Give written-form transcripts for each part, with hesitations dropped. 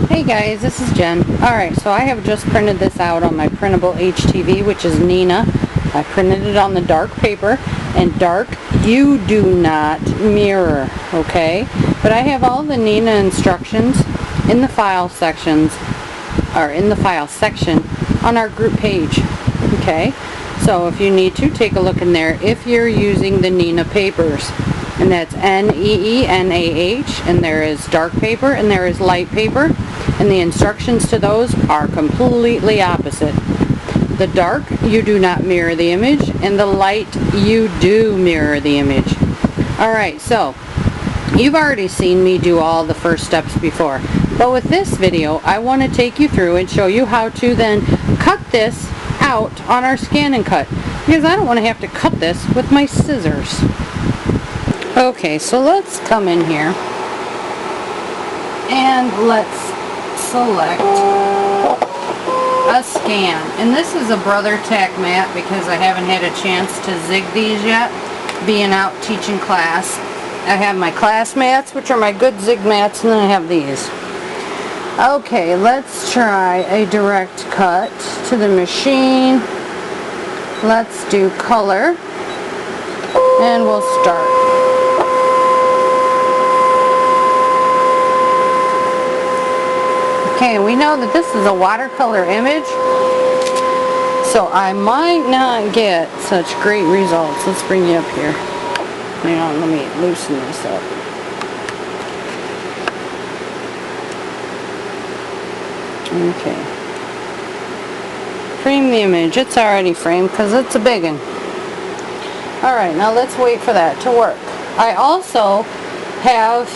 Hey guys, this is Jen. Alright, so I have just printed this out on my printable HTV, which is Nina. I printed it on the dark paper, and dark, you do not mirror, okay? But I have all the Nina instructions in the file sections, or in the file section on our group page, okay? So if you need to, take a look in there if you're using the Nina papers. And that's N-E-E-N-A-H, and there is dark paper and there is light paper, and the instructions to those are completely opposite. The dark, you do not mirror the image, and the light, you do mirror the image. Alright, so you've already seen me do all the first steps before, but with this video I want to take you through and show you how to then cut this out on our ScanNCut, because I don't want to have to cut this with my scissors. Okay, so let's come in here and let's select a scan. And this is a Brother Tack mat because I haven't had a chance to zig these yet, being out teaching class. I have my class mats, which are my good zig mats, and then I have these. Okay, let's try a direct cut to the machine. Let's do color, and we'll start. Okay, we know that this is a watercolor image, so I might not get such great results. Let's bring you up here. Hang on, let me loosen this up. Okay. Frame the image. It's already framed because it's a big one. Alright, now let's wait for that to work. I also have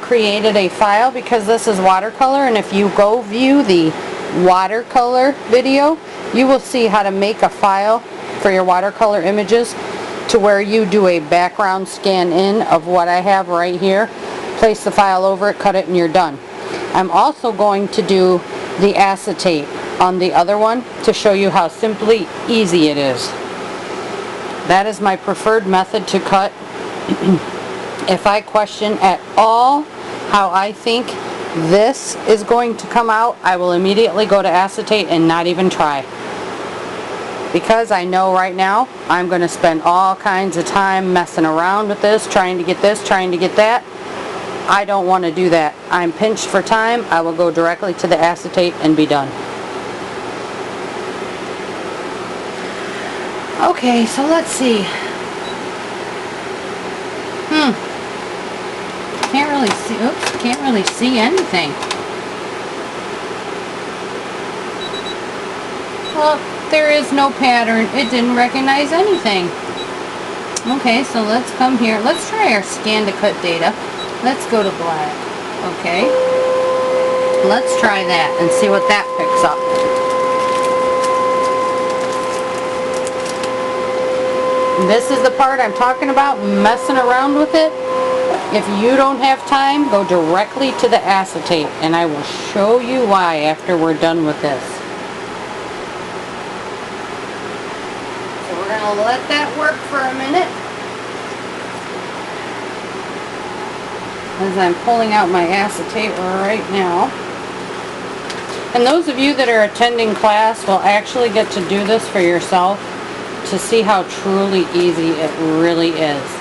created a file because this is watercolor, and if you go view the watercolor video, you will see how to make a file for your watercolor images to where you do a background scan in of what I have right here, place the file over it, cut it, and you're done. I'm also going to do the acetate on the other one to show you how simply easy it is. That is my preferred method to cut. If I question at all how I think this is going to come out, I will immediately go to acetate and not even try. Because I know right now I'm going to spend all kinds of time messing around with this, trying to get this, trying to get that. I don't want to do that. I'm pinched for time. I will go directly to the acetate and be done. Okay, so let's see. Can't really see, oops, can't really see anything. Well, there is no pattern. It didn't recognize anything. Okay, so let's come here. Let's try our ScanNCut data. Let's go to black. Okay. Let's try that and see what that picks up. This is the part I'm talking about, messing around with it. If you don't have time, go directly to the acetate, and I will show you why after we're done with this. So we're going to let that work for a minute. As I'm pulling out my acetate right now. And those of you that are attending class will actually get to do this for yourself to see how truly easy it really is.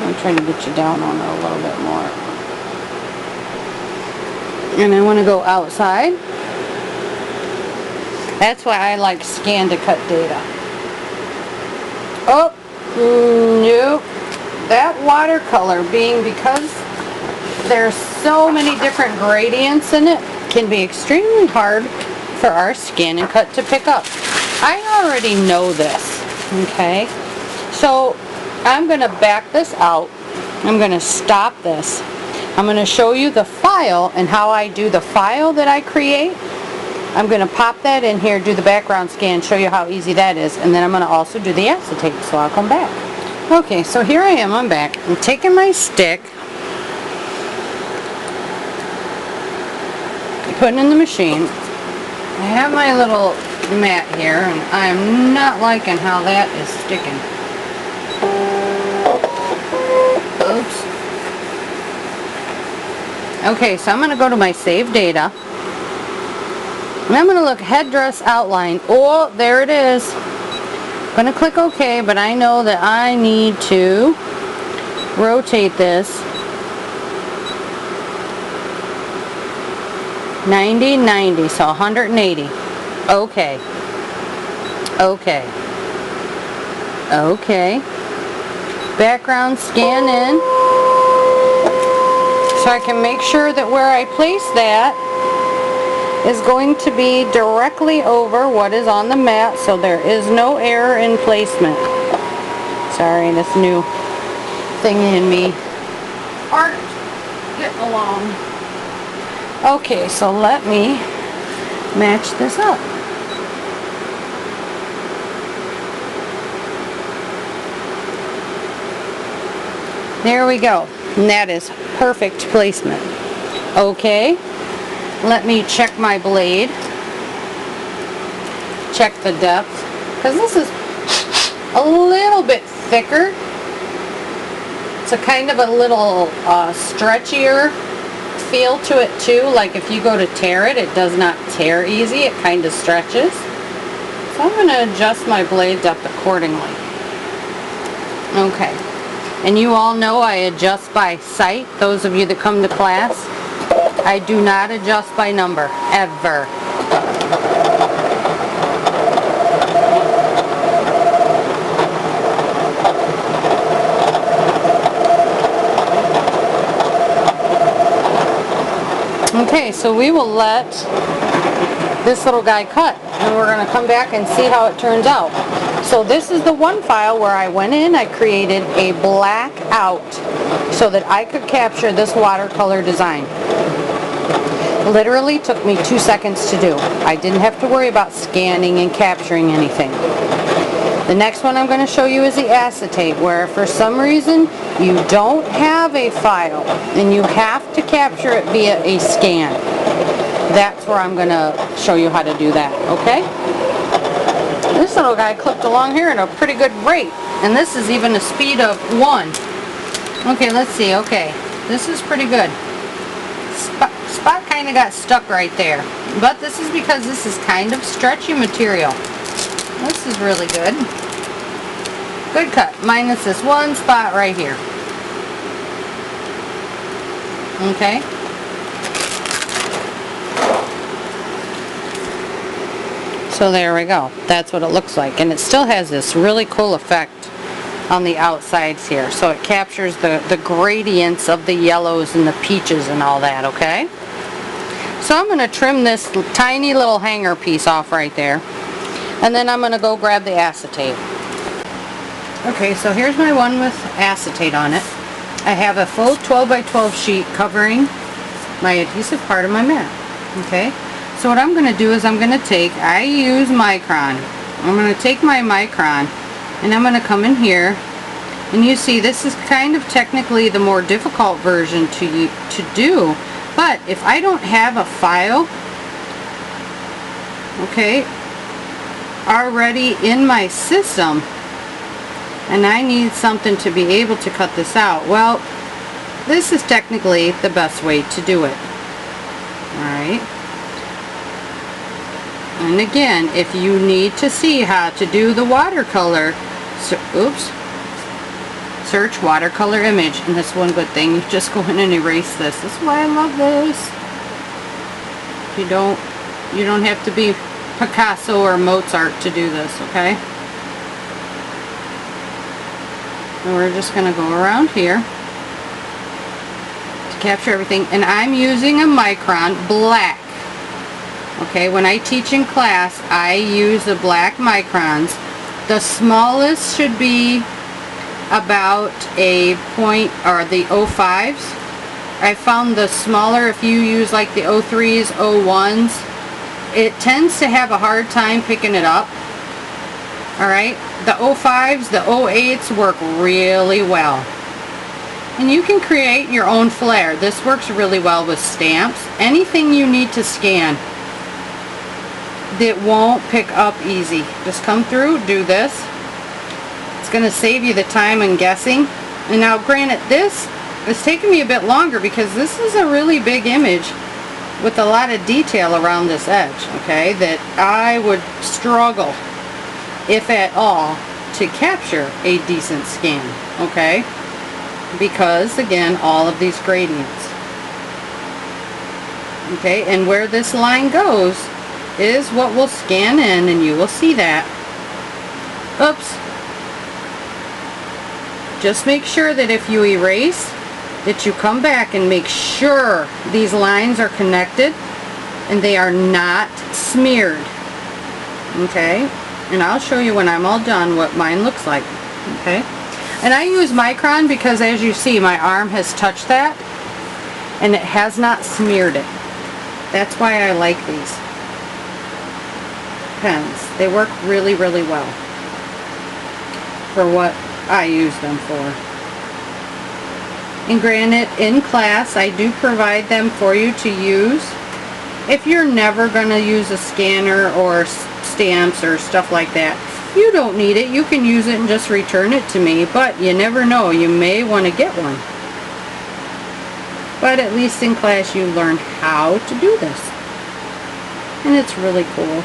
I'm trying to get you down on it a little bit more. And I want to go outside. That's why I like ScanNCut data. Oh, nope. That watercolor being, because there's so many different gradients in it, can be extremely hard for our ScanNCut to pick up. I already know this, okay? So I'm going to back this out. I'm going to stop this. I'm going to show you the file and how I do the file that I create. I'm going to pop that in here, do the background scan, show you how easy that is, and then I'm going to also do the acetate, so I'll come back. Okay, so here I am, I'm back. I'm taking my stick, putting in the machine. I have my little mat here, and I'm not liking how that is sticking. Okay, so I'm going to go to my save data. And I'm going to look headdress outline. Oh, there it is. I'm going to click OK, but I know that I need to rotate this 90, 90, so 180. Okay. Okay. Okay. Background scan in. So I can make sure that where I place that is going to be directly over what is on the mat, so there is no error in placement. Sorry, this new thing in me aren't getting along. Okay, so let me match this up. There we go. And that is perfect placement. Okay, let me check my blade. Check the depth, because this is a little bit thicker. It's a kind of a little stretchier feel to it too. Like if you go to tear it, it does not tear easy. It kind of stretches. So I'm going to adjust my blade depth accordingly. Okay. And you all know I adjust by sight. Those of you that come to class, I do not adjust by number, ever. Okay, so we will let this little guy cut, and we're going to come back and see how it turns out. So this is the one file where I went in, I created a black out so that I could capture this watercolor design. Literally took me 2 seconds to do. I didn't have to worry about scanning and capturing anything. The next one I'm going to show you is the acetate, where for some reason you don't have a file and you have to capture it via a scan. That's where I'm going to show you how to do that, okay? This little guy clipped along here at a pretty good rate, and this is even a speed of 1. Okay, let's see. Okay, this is pretty good. Spot kind of got stuck right there, but this is because this is kind of stretchy material. This is really good. Good cut, minus this one spot right here. Okay. So there we go. That's what it looks like. And it still has this really cool effect on the outsides here. So it captures the gradients of the yellows and the peaches and all that, okay? So I'm going to trim this tiny little hanger piece off right there. And then I'm going to go grab the acetate. Okay, so here's my one with acetate on it. I have a full 12 by 12 sheet covering my adhesive part of my mat. Okay, so what I'm going to do is I'm going to take, I use micron. I'm going to take my micron and I'm going to come in here, and you see this is kind of technically the more difficult version to do. But if I don't have a file, okay, already in my system, and I need something to be able to cut this out, well, this is technically the best way to do it. Alright. And again, if you need to see how to do the watercolor, search watercolor image, and that's one good thing. You just go in and erase this. That's why I love this. You don't have to be Picasso or Mozart to do this, okay? And we're just going to go around here to capture everything. And I'm using a micron black. Okay, when I teach in class, I use the black microns. The smallest should be about a point, or the 05s. I found the smaller, if you use like the 03s, 01s, it tends to have a hard time picking it up. Alright, the 05s, the 08s work really well. And you can create your own flair. This works really well with stamps. Anything you need to scan that won't pick up easy. Just come through, do this. It's going to save you the time and guessing. And now granted, this It's taken me a bit longer because this is a really big image with a lot of detail around this edge, okay, that I would struggle, if at all, to capture a decent scan, okay, because again, all of these gradients, okay, and where this line goes is what will scan in, and you will see that. Oops. Just make sure that if you erase, that you come back and make sure these lines are connected and they are not smeared, okay, and I'll show you when I'm all done what mine looks like, okay. And I use micron because, as you see, my arm has touched that and it has not smeared it. That's why I like these pens. They work really, really well for what I use them for. And granted, in class I do provide them for you to use. If you're never going to use a scanner or stamps or stuff like that, you don't need it. You can use it and just return it to me, but you never know, you may want to get one. But at least in class you learn how to do this, and it's really cool.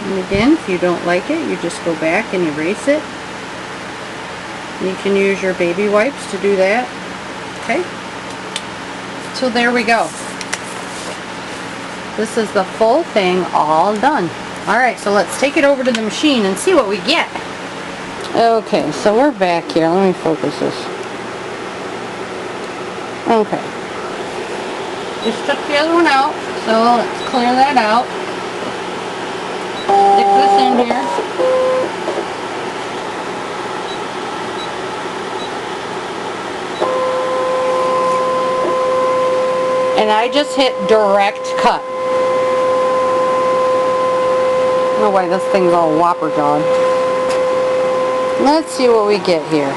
And again, if you don't like it, you just go back and erase it. You can use your baby wipes to do that. Okay, so there we go. This is the full thing all done. Alright, so let's take it over to the machine and see what we get. Okay, so we're back here. Let me focus this. Okay. Just took the other one out, so let's clear that out. Stick this in here. And I just hit direct cut. I don't know why this thing's all whopper jawed. Let's see what we get here.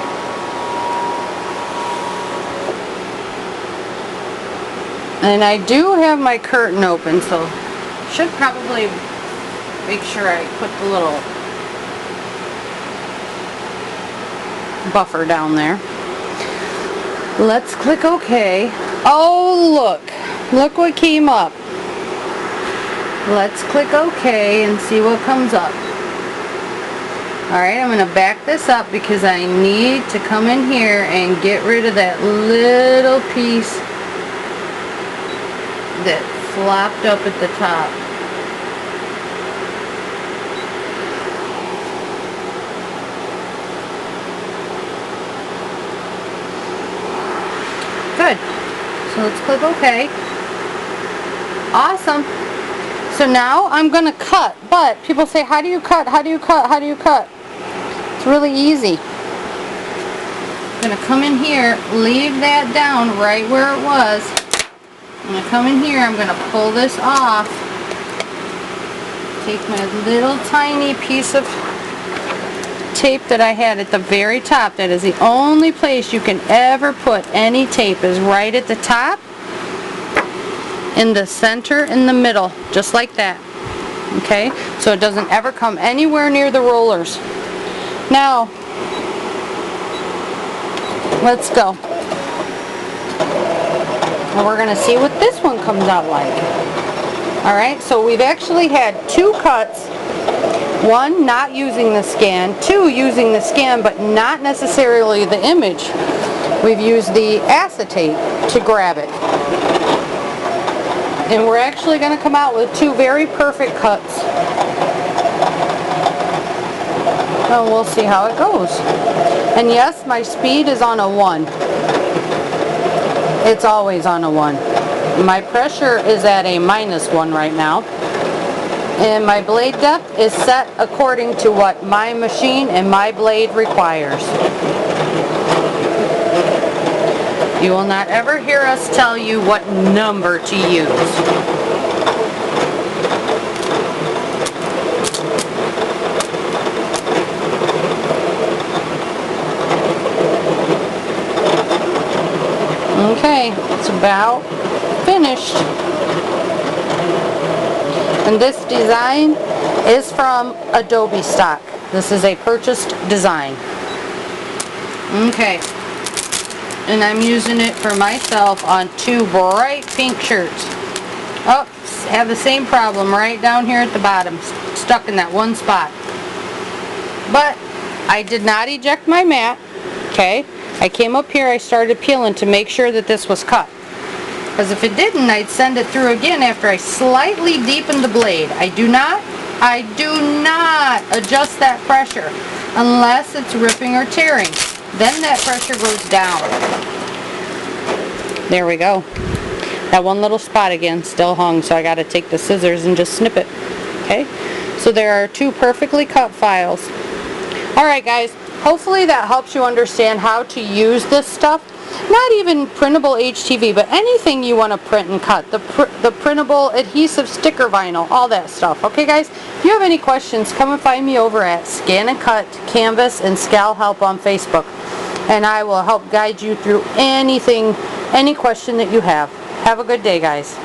And I do have my curtain open, so should probably make sure I put the little buffer down there. Let's click OK. Oh, look. Look what came up. Let's click OK and see what comes up. Alright, I'm going to back this up because I need to come in here and get rid of that little piece that flopped up at the top. Good. So let's click OK. Awesome. So now I'm going to cut, but people say, how do you cut? How do you cut? How do you cut? It's really easy. I'm going to come in here, leave that down right where it was. I'm going to come in here, I'm going to pull this off. Take my little tiny piece of tape that I had at the very top. That is the only place you can ever put any tape, is right at the top, in the center, in the middle, just like that. Okay, so it doesn't ever come anywhere near the rollers. Now let's go, and we're going to see what this one comes out like. Alright, so we've actually had two cuts. One not using the scan, two using the scan but not necessarily the image. We've used the acetate to grab it. And we're actually going to come out with two very perfect cuts. And we'll see how it goes. And yes, my speed is on a 1. It's always on a 1. My pressure is at a -1 right now. And my blade depth is set according to what my machine and my blade requires. You will not ever hear us tell you what number to use. Okay, it's about finished. And this design is from Adobe stock. This is a purchased design. Okay. And I'm using it for myself on 2 bright pink shirts. Oops, have the same problem right down here at the bottom, stuck in that one spot. But I did not eject my mat, okay? I came up here, I started peeling to make sure that this was cut. Because if it didn't, I'd send it through again after I slightly deepened the blade. I do not adjust that pressure unless it's ripping or tearing. Then that pressure goes down. There we go. That one little spot again still hung, so I got to take the scissors and just snip it. Okay? So there are 2 perfectly cut files. Alright guys, hopefully that helps you understand how to use this stuff. Not even printable HTV, but anything you want to print and cut. The printable adhesive sticker vinyl, all that stuff. Okay guys, if you have any questions, come and find me over at ScanNCut Canvas and Scal Help on Facebook. And I will help guide you through anything, any question that you have. Have a good day guys.